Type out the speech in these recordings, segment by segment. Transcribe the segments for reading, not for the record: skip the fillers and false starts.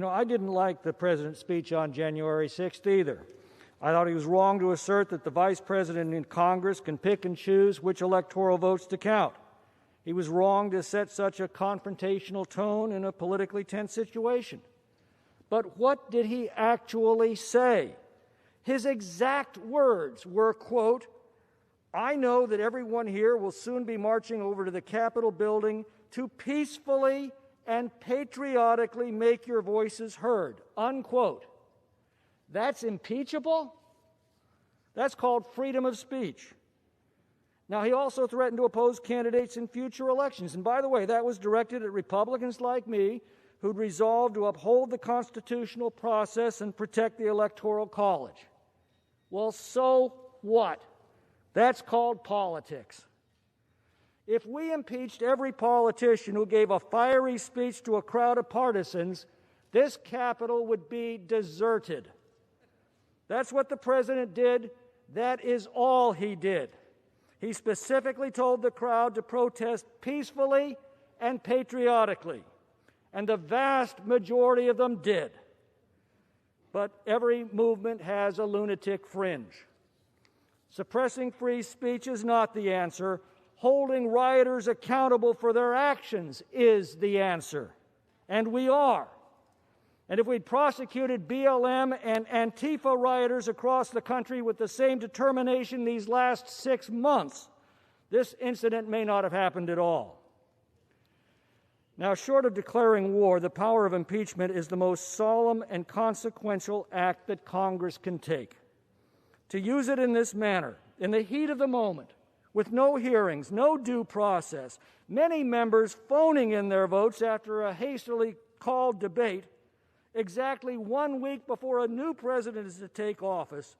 I didn't like the president's speech on January 6th either. I thought he was wrong to assert that the vice president in Congress can pick and choose which electoral votes to count. He was wrong to set such a confrontational tone in a politically tense situation. But what did he actually say? His exact words were, quote, "I know that everyone here will soon be marching over to the Capitol building to peacefully and patriotically make your voices heard," unquote. That's impeachable? That's called freedom of speech. Now, he also threatened to oppose candidates in future elections. And by the way, that was directed at Republicans like me who'd resolved to uphold the constitutional process and protect the Electoral College. Well, so what? That's called politics. If we impeached every politician who gave a fiery speech to a crowd of partisans, this Capitol would be deserted. That's what the president did. That is all he did. He specifically told the crowd to protest peacefully and patriotically, and the vast majority of them did. But every movement has a lunatic fringe. Suppressing free speech is not the answer. Holding rioters accountable for their actions is the answer. And we are. And if we'd prosecuted BLM and Antifa rioters across the country with the same determination these last 6 months, this incident may not have happened at all. Now, short of declaring war, the power of impeachment is the most solemn and consequential act that Congress can take. To use it in this manner, in the heat of the moment, with no hearings, no due process, many members phoning in their votes after a hastily called debate, exactly 1 week before a new president is to take office,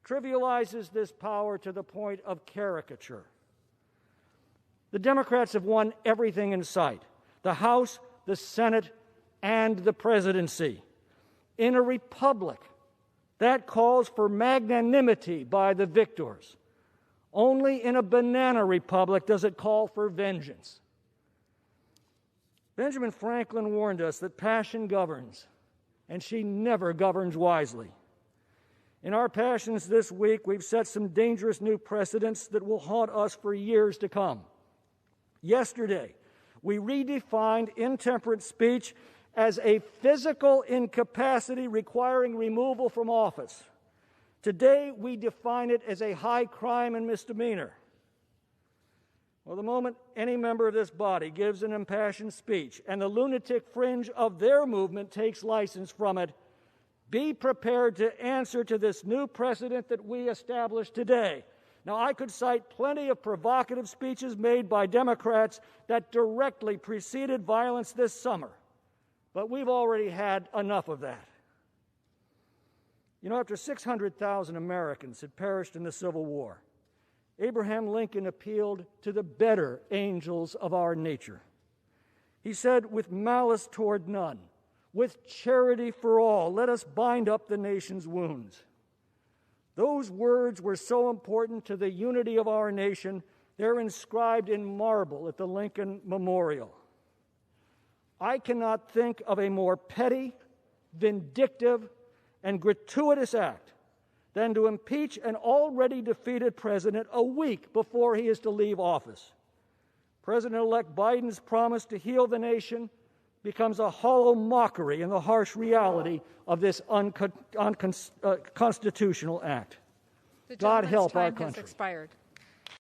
trivializes this power to the point of caricature. The Democrats have won everything in sight: the House, the Senate, and the presidency. In a republic, that calls for magnanimity by the victors. Only in a banana republic does it call for vengeance. Benjamin Franklin warned us that passion governs, and she never governs wisely. In our passions this week, we've set some dangerous new precedents that will haunt us for years to come. Yesterday, we redefined intemperate speech as a physical incapacity requiring removal from office. Today, we define it as a high crime and misdemeanor. Well, the moment any member of this body gives an impassioned speech and the lunatic fringe of their movement takes license from it, be prepared to answer to this new precedent that we established today. Now, I could cite plenty of provocative speeches made by Democrats that directly preceded violence this summer, but we've already had enough of that. After 600,000 Americans had perished in the Civil War, Abraham Lincoln appealed to the better angels of our nature. He said, "With malice toward none, with charity for all, let us bind up the nation's wounds." Those words were so important to the unity of our nation, they're inscribed in marble at the Lincoln Memorial. I cannot think of a more petty, vindictive, and gratuitous act than to impeach an already defeated president a week before he is to leave office. President-elect Biden's promise to heal the nation becomes a hollow mockery in the harsh reality of this unconstitutional act. God help our country. The gentleman's time has expired.